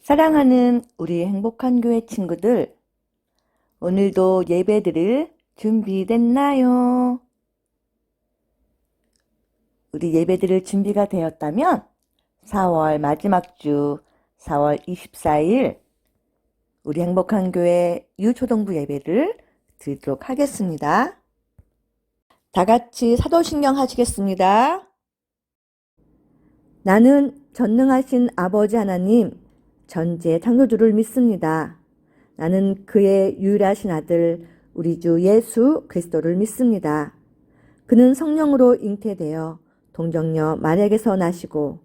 사랑하는 우리 행복한 교회 친구들, 오늘도 예배 드릴 준비됐나요? 우리 예배 드릴 준비가 되었다면 4월 마지막 주 4월 24일 우리 행복한 교회 유초등부 예배를 드리도록 하겠습니다. 다 같이 사도신경 하시겠습니다. 나는 전능하신 아버지 하나님, 전지의 창조주를 믿습니다. 나는 그의 유일하신 아들 우리 주 예수 그리스도를 믿습니다. 그는 성령으로 잉태되어 동정녀 마리아에게서 나시고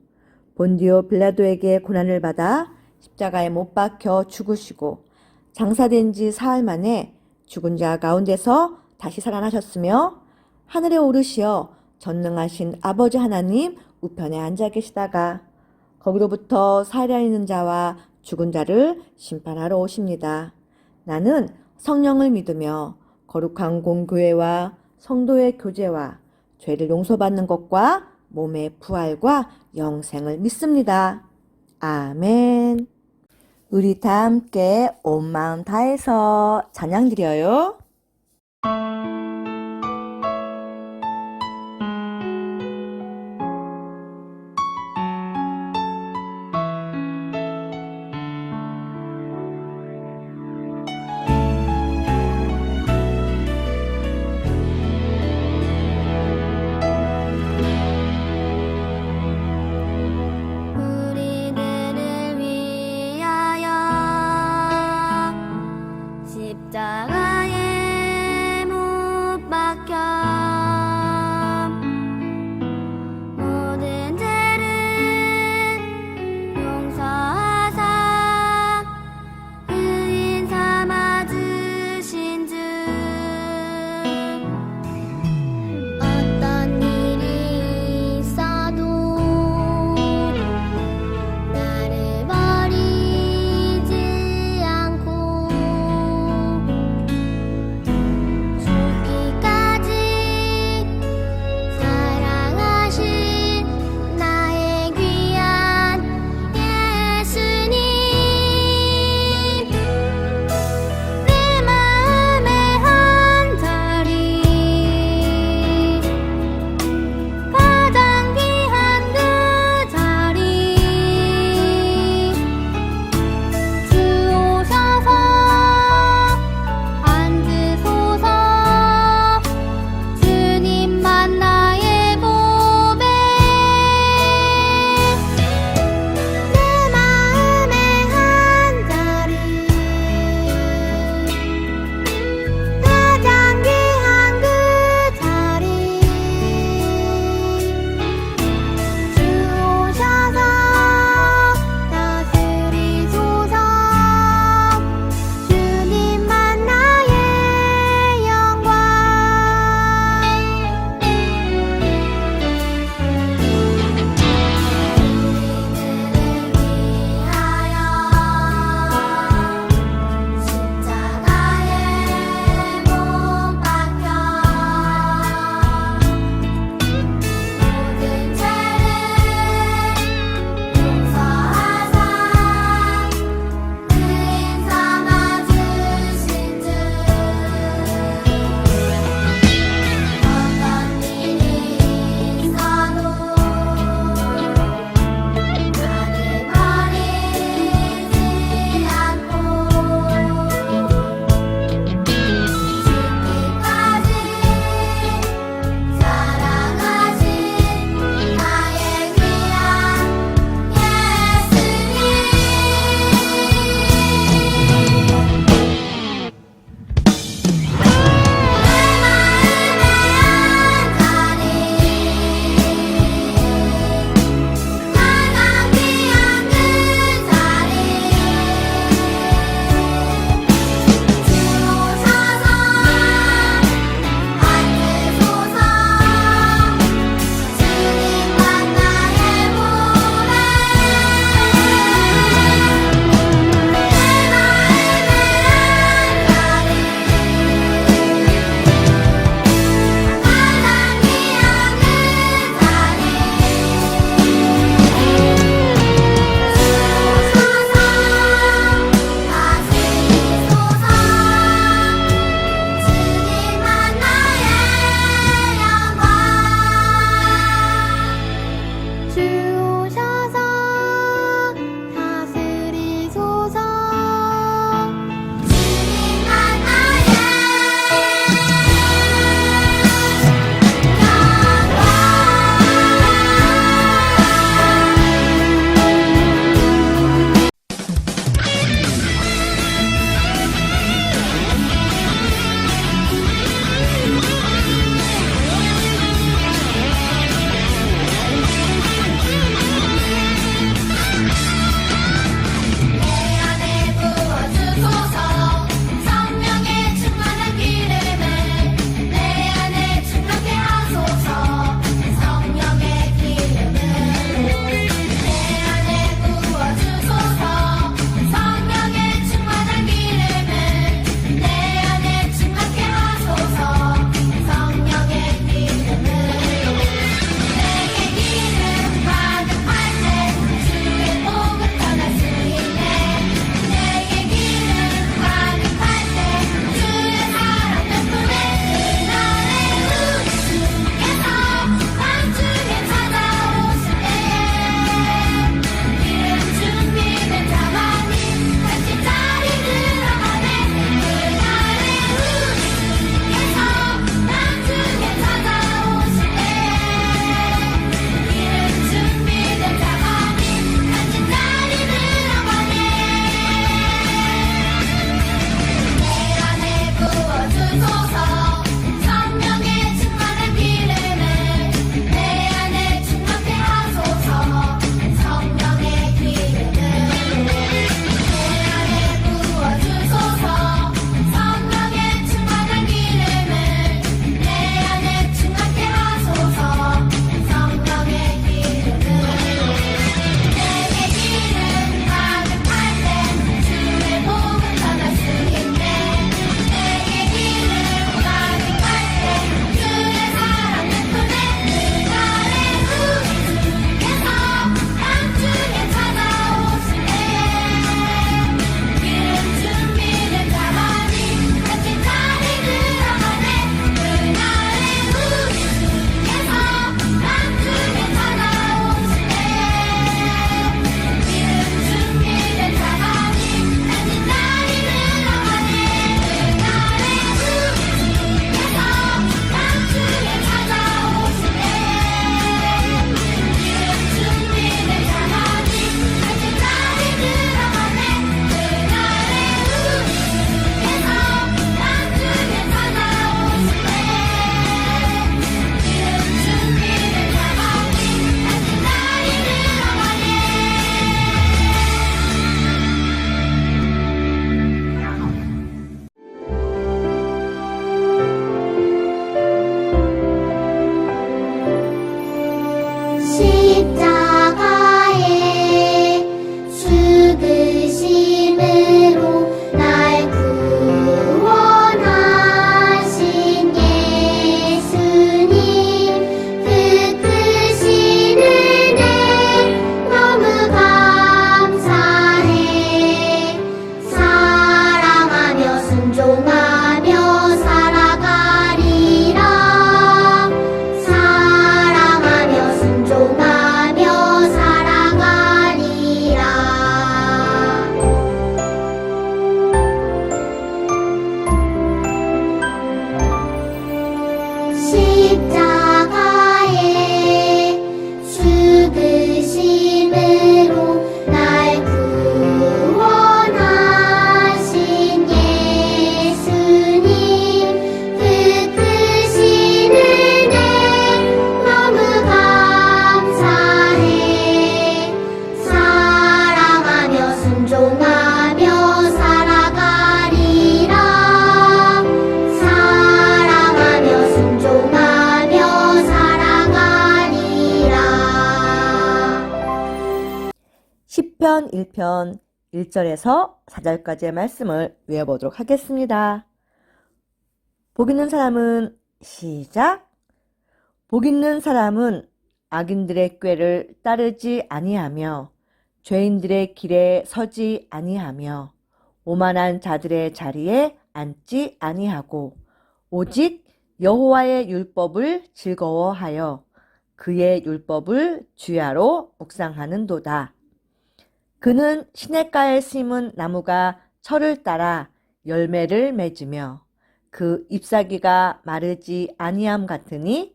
본디오 빌라도에게 고난을 받아 십자가에 못 박혀 죽으시고 장사된 지 사흘 만에 죽은 자 가운데서 다시 살아나셨으며 하늘에 오르시어 전능하신 아버지 하나님 우편에 앉아 계시다가 거기로부터 살아있는 자와 죽은 자를 심판하러 오십니다. 나는 성령을 믿으며 거룩한 공교회와 성도의 교제와 죄를 용서받는 것과 몸의 부활과 영생을 믿습니다. 아멘. 우리 다 함께 온 마음 다해서 찬양 드려요. 우리들을 위하여 십자가에 10편 1편 1절에서 4절까지의 말씀을 외워보도록 하겠습니다. 복 있는 사람은 시작. 복 있는 사람은 악인들의 꾀를 따르지 아니하며 죄인들의 길에 서지 아니하며 오만한 자들의 자리에 앉지 아니하고 오직 여호와의 율법을 즐거워하여 그의 율법을 주야로 묵상하는도다. 그는 시냇가에 심은 나무가 철을 따라 열매를 맺으며 그 잎사귀가 마르지 아니함 같으니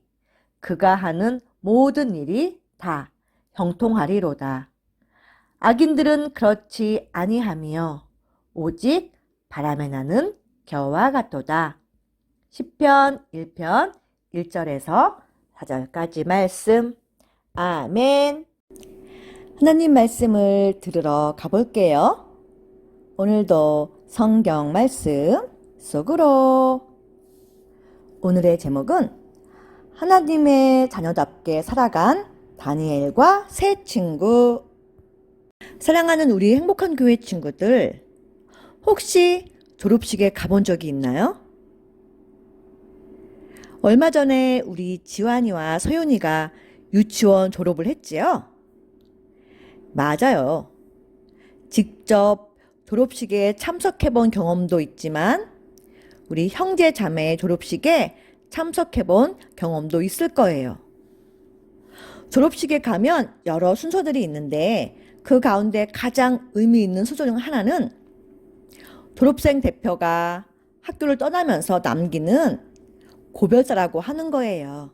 그가 하는 모든 일이 다 형통하리로다. 악인들은 그렇지 아니하며 오직 바람에 나는 겨와 같도다. 시편 1편 1절에서 4절까지 말씀. 아멘. 하나님 말씀을 들으러 가볼게요. 오늘도 성경 말씀 속으로. 오늘의 제목은 하나님의 자녀답게 살아간 다니엘과 세 친구. 사랑하는 우리 행복한 교회 친구들, 혹시 졸업식에 가본 적이 있나요? 얼마 전에 우리 지환이와 서윤이가 유치원 졸업을 했지요? 맞아요. 직접 졸업식에 참석해본 경험도 있지만 우리 형제 자매 졸업식에 참석해본 경험도 있을 거예요. 졸업식에 가면 여러 순서들이 있는데 그 가운데 가장 의미 있는 순서 중 하나는 졸업생 대표가 학교를 떠나면서 남기는 고별사라고 하는 거예요.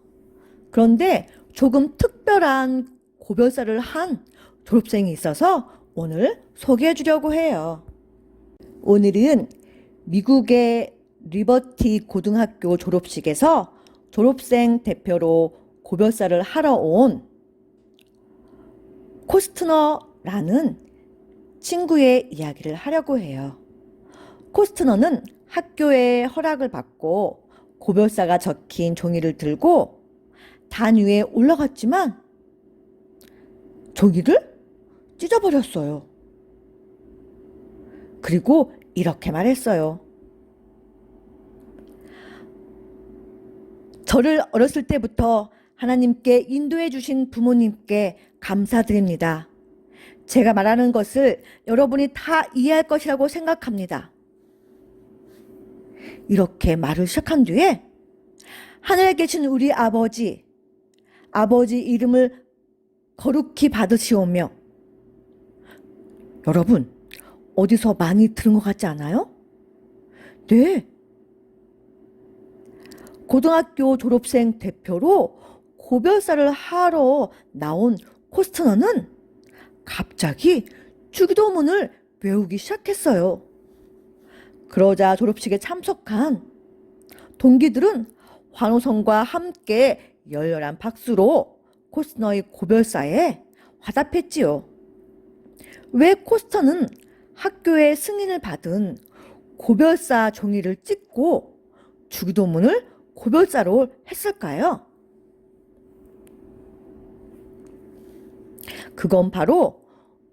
그런데 조금 특별한 고별사를 한 졸업생이 있어서 오늘 소개해 주려고 해요. 오늘은 미국의 리버티 고등학교 졸업식에서 졸업생 대표로 고별사를 하러 온 코스트너라는 친구의 이야기를 하려고 해요. 코스트너는 학교의 허락을 받고 고별사가 적힌 종이를 들고 단 위에 올라갔지만 종이를 찢어버렸어요. 그리고 이렇게 말했어요. 저를 어렸을 때부터 하나님께 인도해 주신 부모님께 감사드립니다. 제가 말하는 것을 여러분이 다 이해할 것이라고 생각합니다. 이렇게 말을 시작한 뒤에 하늘에 계신 우리 아버지 이름을 거룩히 받으시오며. 여러분, 어디서 많이 들은 것 같지 않아요? 네. 고등학교 졸업생 대표로 고별사를 하러 나온 코스트너는 갑자기 주기도문을 외우기 시작했어요. 그러자 졸업식에 참석한 동기들은 환호성과 함께 열렬한 박수로 코스트너의 고별사에 화답했지요. 왜 코스트너는 학교의 승인을 받은 고별사 종이를 찍고 주기도문을 고별사로 했을까요? 그건 바로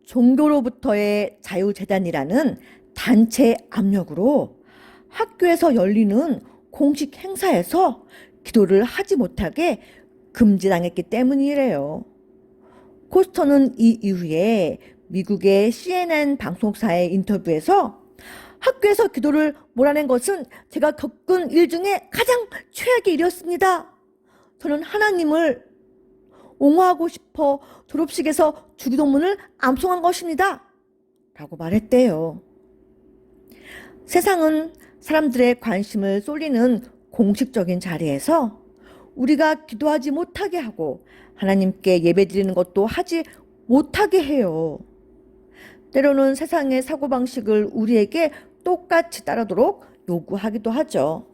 종교로부터의 자유재단이라는 단체 압력으로 학교에서 열리는 공식 행사에서 기도를 하지 못하게 금지당했기 때문이래요. 코스터는 이 이후에 미국의 CNN 방송사의 인터뷰에서 학교에서 기도를 몰아낸 것은 제가 겪은 일 중에 가장 최악의 일이었습니다. 저는 하나님을 옹호하고 싶어 졸업식에서 주기도문을 암송한 것입니다. 라고 말했대요. 세상은 사람들의 관심을 쏠리는 공식적인 자리에서 우리가 기도하지 못하게 하고 하나님께 예배드리는 것도 하지 못하게 해요. 때로는 세상의 사고방식을 우리에게 똑같이 따르도록 요구하기도 하죠.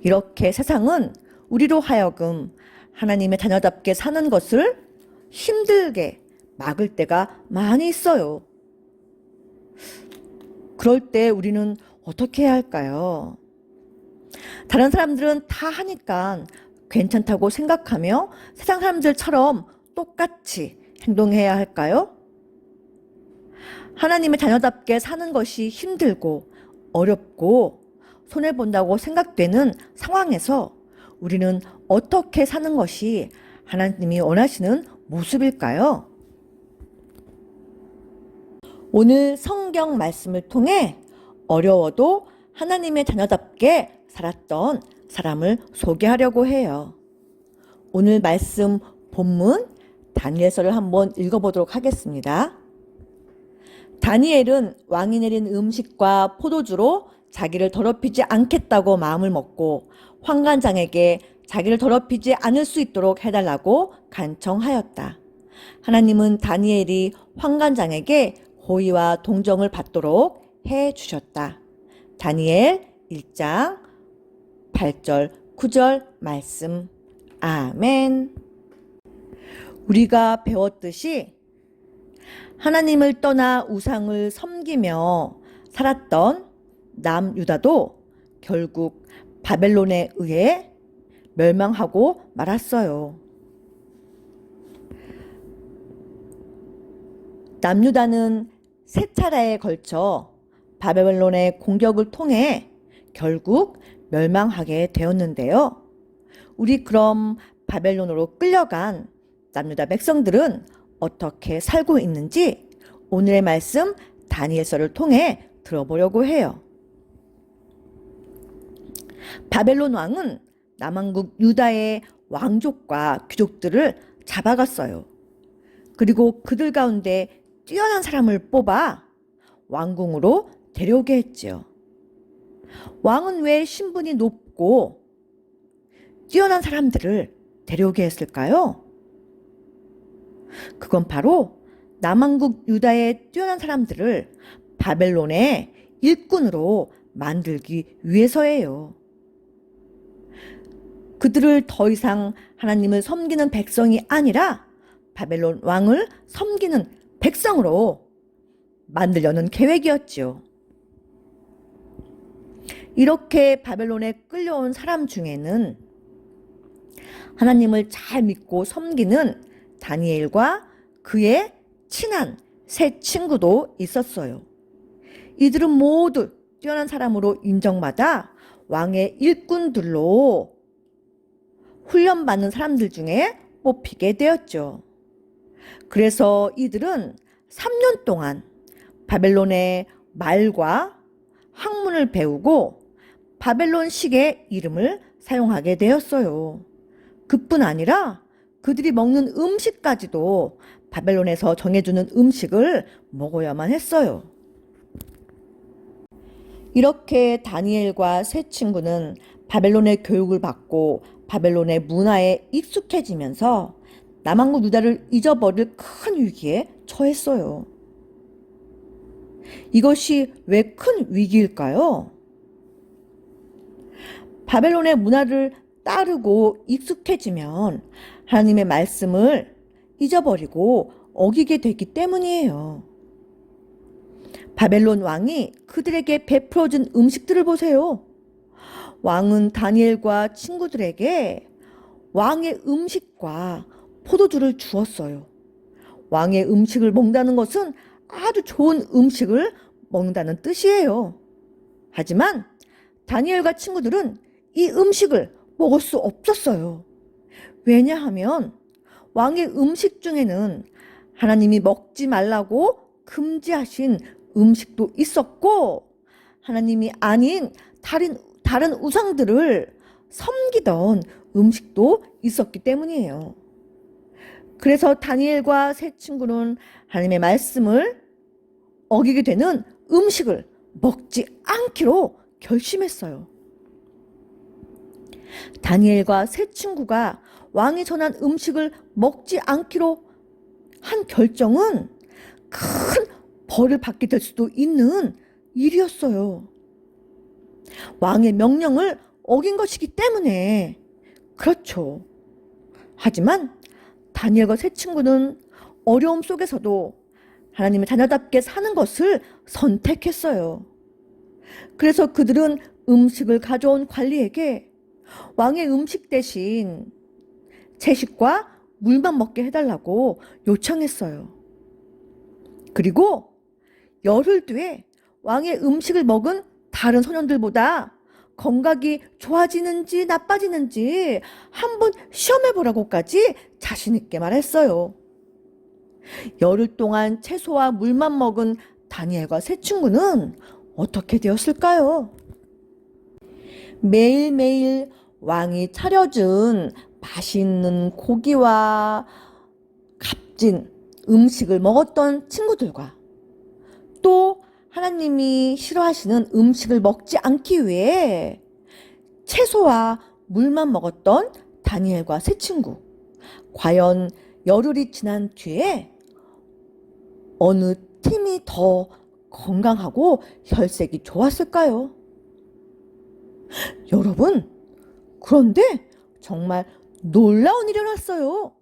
이렇게 세상은 우리로 하여금 하나님의 자녀답게 사는 것을 힘들게 막을 때가 많이 있어요. 그럴 때 우리는 어떻게 해야 할까요? 다른 사람들은 다 하니까 괜찮다고 생각하며 세상 사람들처럼 똑같이 행동해야 할까요? 하나님의 자녀답게 사는 것이 힘들고 어렵고 손해본다고 생각되는 상황에서 우리는 어떻게 사는 것이 하나님이 원하시는 모습일까요? 오늘 성경 말씀을 통해 어려워도 하나님의 자녀답게 살았던 사람을 소개하려고 해요. 오늘 말씀 본문 다니엘서를 한번 읽어보도록 하겠습니다. 다니엘은 왕이 내린 음식과 포도주로 자기를 더럽히지 않겠다고 마음을 먹고 환관장에게 자기를 더럽히지 않을 수 있도록 해달라고 간청하였다. 하나님은 다니엘이 환관장에게 호의와 동정을 받도록 해주셨다. 다니엘 1장 8절 9절 말씀. 아멘. 우리가 배웠듯이 하나님을 떠나 우상을 섬기며 살았던 남유다도 결국 바벨론에 의해 멸망하고 말았어요. 남유다는 세 차례에 걸쳐 바벨론의 공격을 통해 결국 멸망하게 되었는데요. 우리 그럼 바벨론으로 끌려간 남유다 백성들은 어떻게 살고 있는지 오늘의 말씀 다니엘서를 통해 들어보려고 해요. 바벨론 왕은 남왕국 유다의 왕족과 귀족들을 잡아갔어요. 그리고 그들 가운데 뛰어난 사람을 뽑아 왕궁으로 데려오게 했지요. 왕은 왜 신분이 높고 뛰어난 사람들을 데려오게 했을까요? 그건 바로 남왕국 유다의 뛰어난 사람들을 바벨론의 일꾼으로 만들기 위해서예요. 그들을 더 이상 하나님을 섬기는 백성이 아니라 바벨론 왕을 섬기는 백성으로 만들려는 계획이었지요. 이렇게 바벨론에 끌려온 사람 중에는 하나님을 잘 믿고 섬기는 다니엘과 그의 친한 세 친구도 있었어요. 이들은 모두 뛰어난 사람으로 인정받아 왕의 일꾼들로 훈련받는 사람들 중에 뽑히게 되었죠. 그래서 이들은 3년 동안 바벨론의 말과 학문을 배우고 바벨론식의 이름을 사용하게 되었어요. 그뿐 아니라 그들이 먹는 음식까지도 바벨론에서 정해주는 음식을 먹어야만 했어요. 이렇게 다니엘과 세 친구는 바벨론의 교육을 받고 바벨론의 문화에 익숙해지면서 남왕국 유다를 잊어버릴 큰 위기에 처했어요. 이것이 왜 큰 위기일까요? 바벨론의 문화를 따르고 익숙해지면 하나님의 말씀을 잊어버리고 어기게 되기 때문이에요. 바벨론 왕이 그들에게 베풀어준 음식들을 보세요. 왕은 다니엘과 친구들에게 왕의 음식과 포도주를 주었어요. 왕의 음식을 먹는다는 것은 아주 좋은 음식을 먹는다는 뜻이에요. 하지만 다니엘과 친구들은 이 음식을 먹을 수 없었어요. 왜냐하면 왕의 음식 중에는 하나님이 먹지 말라고 금지하신 음식도 있었고 하나님이 아닌 다른 우상들을 섬기던 음식도 있었기 때문이에요. 그래서 다니엘과 세 친구는 하나님의 말씀을 어기게 되는 음식을 먹지 않기로 결심했어요. 다니엘과 세 친구가 왕이 전한 음식을 먹지 않기로 한 결정은 큰 벌을 받게 될 수도 있는 일이었어요. 왕의 명령을 어긴 것이기 때문에 그렇죠. 하지만 다니엘과 세 친구는 어려움 속에서도 하나님의 자녀답게 사는 것을 선택했어요. 그래서 그들은 음식을 가져온 관리에게 왕의 음식 대신 채식과 물만 먹게 해달라고 요청했어요. 그리고 열흘 뒤에 왕의 음식을 먹은 다른 소년들보다 건강이 좋아지는지 나빠지는지 한번 시험해 보라고까지 자신 있게 말했어요. 열흘 동안 채소와 물만 먹은 다니엘과 세 친구는 어떻게 되었을까요? 매일매일 왕이 차려준 맛있는 고기와 값진 음식을 먹었던 친구들과 또 하나님이 싫어하시는 음식을 먹지 않기 위해 채소와 물만 먹었던 다니엘과 세 친구. 과연 열흘이 지난 뒤에 어느 팀이 더 건강하고 혈색이 좋았을까요? 여러분, 그런데 정말 놀라운 일이 일어났어요.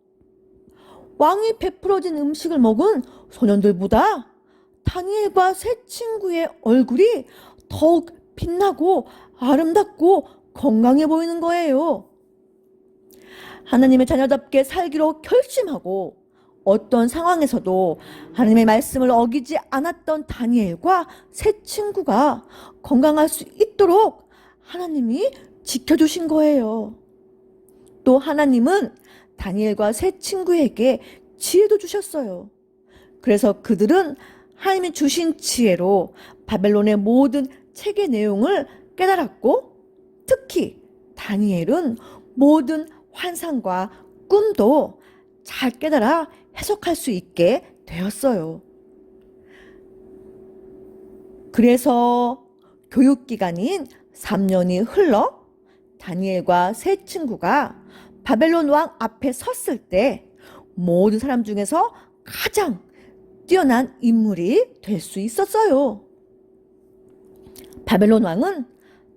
왕이 베풀어진 음식을 먹은 소년들보다 다니엘과 세 친구의 얼굴이 더욱 빛나고 아름답고 건강해 보이는 거예요. 하나님의 자녀답게 살기로 결심하고 어떤 상황에서도 하나님의 말씀을 어기지 않았던 다니엘과 세 친구가 건강할 수 있도록 하나님이 지켜주신 거예요. 또 하나님은 다니엘과 세 친구에게 지혜도 주셨어요. 그래서 그들은 하나님이 주신 지혜로 바벨론의 모든 책의 내용을 깨달았고, 특히 다니엘은 모든 환상과 꿈도 잘 깨달아 해석할 수 있게 되었어요. 그래서 교육기간인 3년이 흘러 다니엘과 세 친구가 바벨론 왕 앞에 섰을 때 모든 사람 중에서 가장 뛰어난 인물이 될 수 있었어요. 바벨론 왕은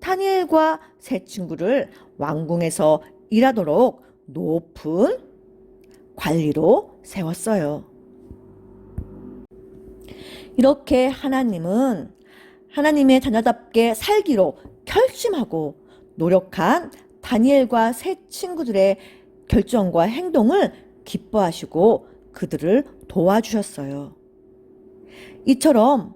다니엘과 세 친구를 왕궁에서 일하도록 높은 관리로 세웠어요. 이렇게 하나님은 하나님의 자녀답게 살기로 결심하고 노력한 다니엘과 세 친구들의 결정과 행동을 기뻐하시고 그들을 도와주셨어요. 이처럼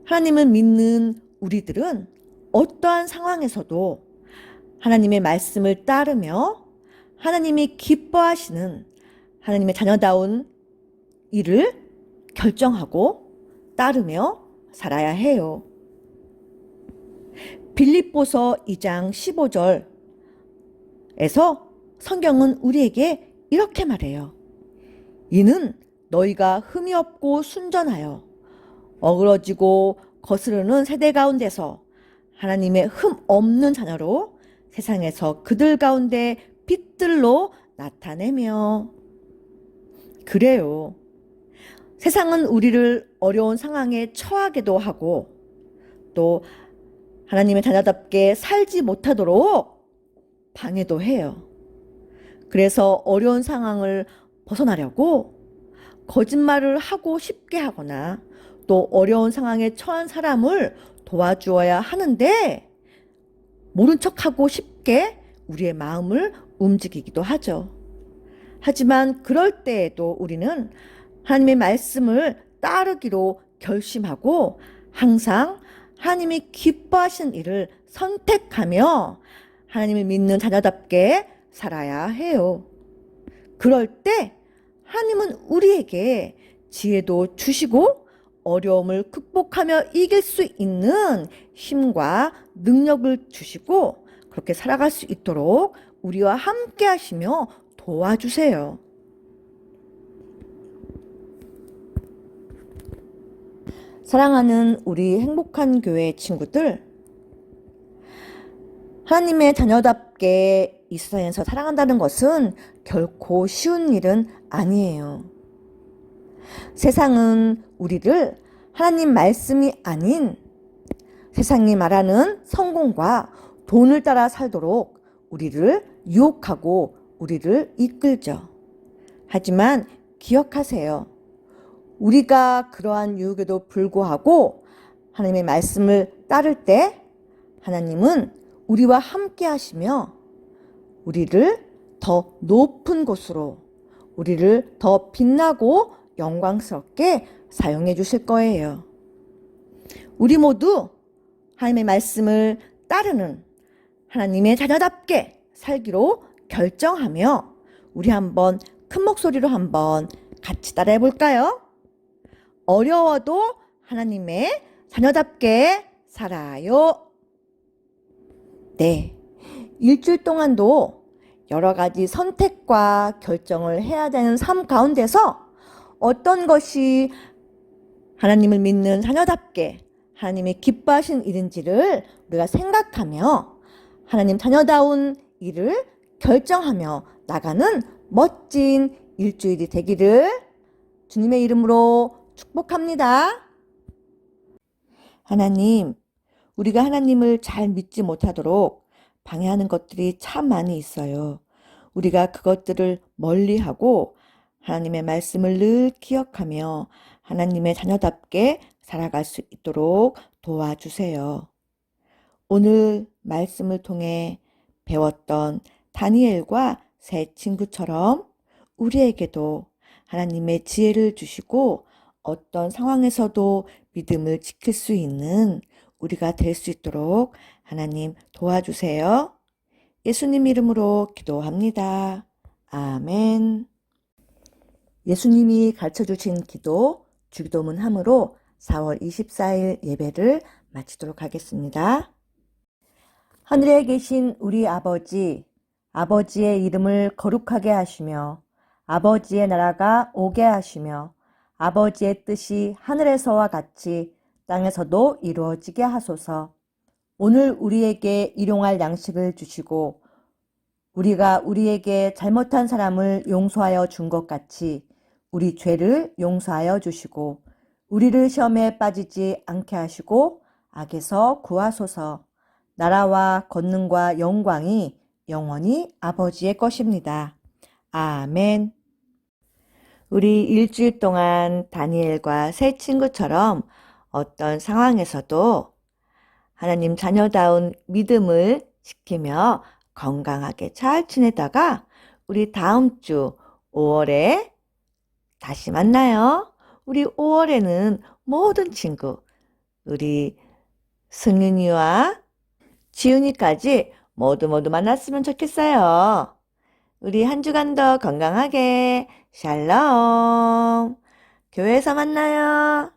하나님을 믿는 우리들은 어떠한 상황에서도 하나님의 말씀을 따르며 하나님이 기뻐하시는 하나님의 자녀다운 일을 결정하고 따르며 살아야 해요. 빌립보서 2장 15절에서 성경은 우리에게 이렇게 말해요. 이는 너희가 흠이 없고 순전하여 어그러지고 거스르는 세대 가운데서 하나님의 흠 없는 자녀로 세상에서 그들 가운데 빛들로 나타내며. 그래요. 세상은 우리를 어려운 상황에 처하게도 하고 또 하나님의 자녀답게 살지 못하도록 방해도 해요. 그래서 어려운 상황을 벗어나려고 거짓말을 하고 쉽게 하거나 또 어려운 상황에 처한 사람을 도와주어야 하는데 모른 척하고 쉽게 우리의 마음을 움직이기도 하죠. 하지만 그럴 때에도 우리는 하나님의 말씀을 따르기로 결심하고 항상 하나님이 기뻐하시는 일을 선택하며 하나님을 믿는 자녀답게 살아야 해요. 그럴 때 하나님은 우리에게 지혜도 주시고 어려움을 극복하며 이길 수 있는 힘과 능력을 주시고 그렇게 살아갈 수 있도록 우리와 함께 하시며 도와주세요. 사랑하는 우리 행복한 교회 친구들, 하나님의 자녀답게 이 세상에서 살아간다는 것은 결코 쉬운 일은 아니에요. 세상은 우리를 하나님 말씀이 아닌 세상이 말하는 성공과 돈을 따라 살도록 우리를 유혹하고 우리를 이끌죠. 하지만 기억하세요. 우리가 그러한 유혹에도 불구하고 하나님의 말씀을 따를 때 하나님은 우리와 함께 하시며 우리를 더 높은 곳으로, 우리를 더 빛나고 영광스럽게 사용해 주실 거예요. 우리 모두 하나님의 말씀을 따르는 하나님의 자녀답게 살기로 결정하며 우리 한번 큰 목소리로 한번 같이 따라해 볼까요? 어려워도 하나님의 자녀답게 살아요. 네. 일주일 동안도 여러 가지 선택과 결정을 해야 되는 삶 가운데서 어떤 것이 하나님을 믿는 자녀답게 하나님이 기뻐하신 일인지를 우리가 생각하며 하나님 자녀다운 일을 결정하며 나가는 멋진 일주일이 되기를 주님의 이름으로 축복합니다. 하나님, 우리가 하나님을 잘 믿지 못하도록 방해하는 것들이 참 많이 있어요. 우리가 그것들을 멀리하고 하나님의 말씀을 늘 기억하며 하나님의 자녀답게 살아갈 수 있도록 도와주세요. 오늘 말씀을 통해 배웠던 다니엘과 세 친구처럼 우리에게도 하나님의 지혜를 주시고 어떤 상황에서도 믿음을 지킬 수 있는 우리가 될 수 있도록 하나님 도와주세요. 예수님 이름으로 기도합니다. 아멘. 예수님이 가르쳐주신 기도, 주기도문 함으로 4월 24일 예배를 마치도록 하겠습니다. 하늘에 계신 우리 아버지, 아버지의 이름을 거룩하게 하시며 아버지의 나라가 오게 하시며 아버지의 뜻이 하늘에서와 같이 땅에서도 이루어지게 하소서. 오늘 우리에게 일용할 양식을 주시고 우리가 우리에게 잘못한 사람을 용서하여 준 것 같이 우리 죄를 용서하여 주시고 우리를 시험에 빠지지 않게 하시고 악에서 구하소서. 나라와 권능과 영광이 영원히 아버지의 것입니다. 아멘. 우리 일주일 동안 다니엘과 세 친구처럼 어떤 상황에서도 하나님 자녀다운 믿음을 지키며 건강하게 잘 지내다가 우리 다음 주 5월에 다시 만나요. 우리 5월에는 모든 친구, 우리 승윤이와 지훈이까지 모두 만났으면 좋겠어요. 우리 한 주간 더 건강하게 샬롬. 교회에서 만나요.